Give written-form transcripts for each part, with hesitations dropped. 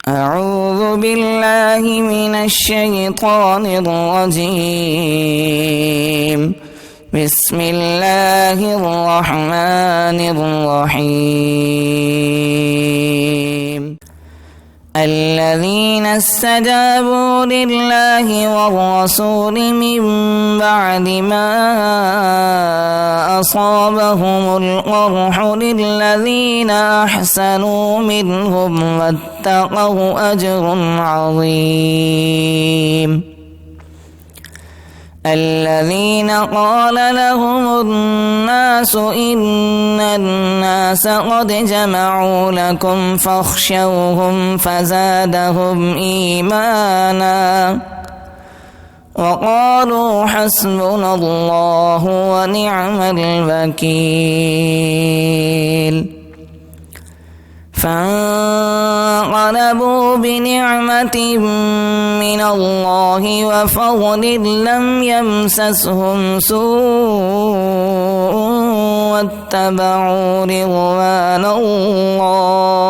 أعوذ بالله من الشيطان الرجيم. بسم الله الرحمن الرحيم. الذين استجابوا لله والرسول من بعد ما أصابهم القرح للذين أحسنوا منهم واتقوا أجر عظيم. الذين قال لهم الناس إن الناس قد جمعوا لكم فاخشوهم فزادهم إيمانا وقالوا حسبنا الله ونعم الوكيل. فانقلبوا بنعمة من الله وفضل لم يمسسهم سوء واتبعوا رضوان الله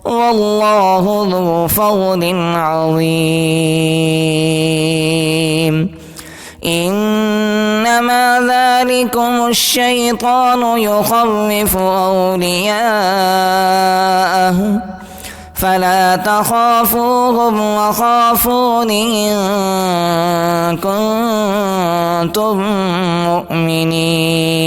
والله ذو فضل عظيم. إنما ذلكم الشيطان يخوف أولياءه فلا تخافوهم وخافون إن كنتم مؤمنين.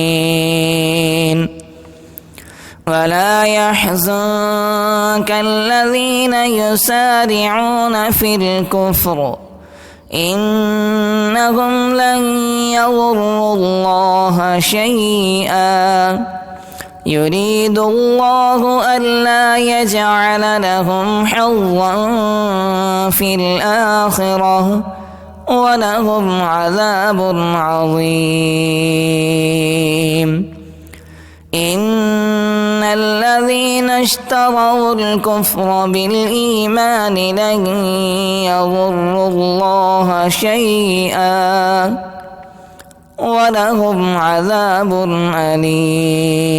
ولا يحزنك الذين يسارعون في الكفر إنهم لن يضروا الله شيئا يريد الله ألا يجعل لهم حظا في الآخرة ولهم عذاب عظيم. إن الذين اشتروا الكفر بالإيمان لن يضروا الله شيئا ولهم عذاب أليم.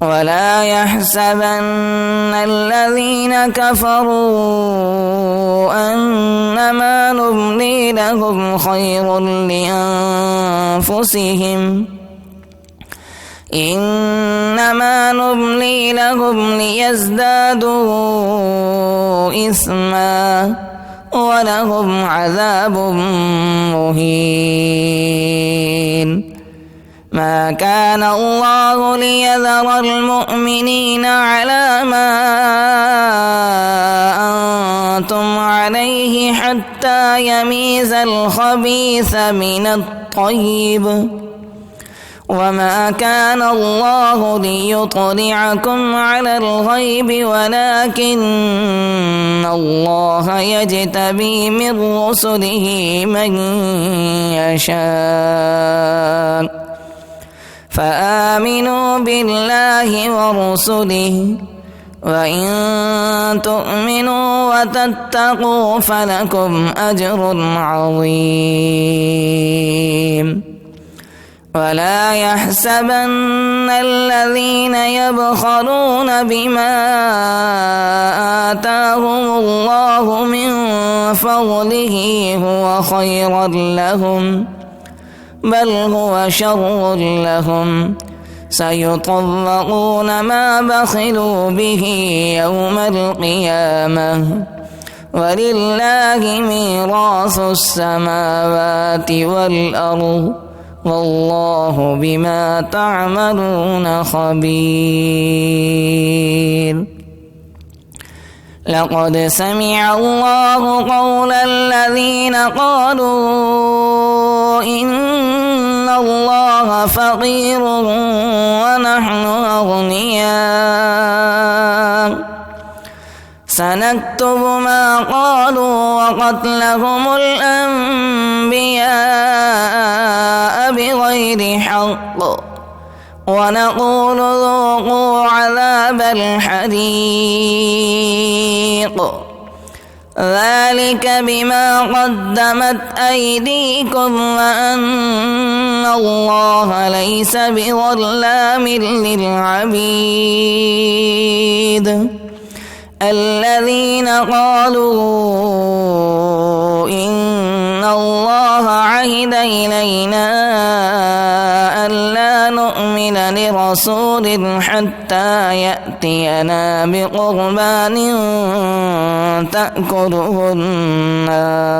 ولا يحسبن الذين كفروا أنما نملي لهم خير لأنفسهم إنما نملي لهم ليزدادوا إثما ولهم عذاب مهين. ما كان الله ليذر المؤمنين على ما أنتم عليه حتى يميز الخبيث من الطيب وما كان الله ليطلعكم على الغيب ولكن الله يجتبي من رسله من يشاء فآمنوا بالله ورسله وإن تؤمنوا وتتقوا فلكم أجر عظيم. ولا يحسبن الذين يبخلون بما آتاهم الله من فضله هو خيرا لهم بل هو شر لهم سيطوقون ما بخلوا به يوم القيامة ولله ميراث السماوات والأرض والله بما تعملون خبير. لقد سمع الله قول الذين قالوا إن الله فقير ونحن أغنياء سنكتب ما قالوا وقتلهم الأنبياء بغير حق ونقول ذوقوا عذاب الحريق ذلك بما قدمت أيديكم وأن الله ليس بظلام للعبيد شديد الذين قالوا إن الله عهد إلينا ألا نؤمن لرسول حتى يأتينا بقربان تأكله النار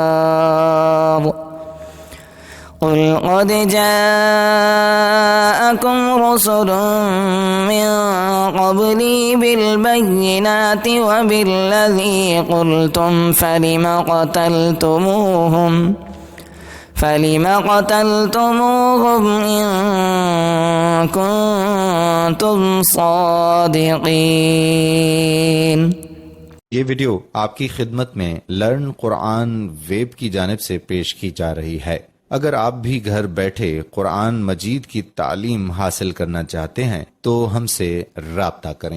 قل قد جاءكم رسل من قبلي بالبينات وبالذي قلتم فلم قتلتموهم إن كنتم صادقين। ये वीडियो आपकी खिदमत में लर्न कुरान वेब की जानिब से पेश की जा रही है। अगर आप भी घर बैठे कुरान मजीद की तालीम हासिल करना चाहते हैं तो हमसे राब्ता करें।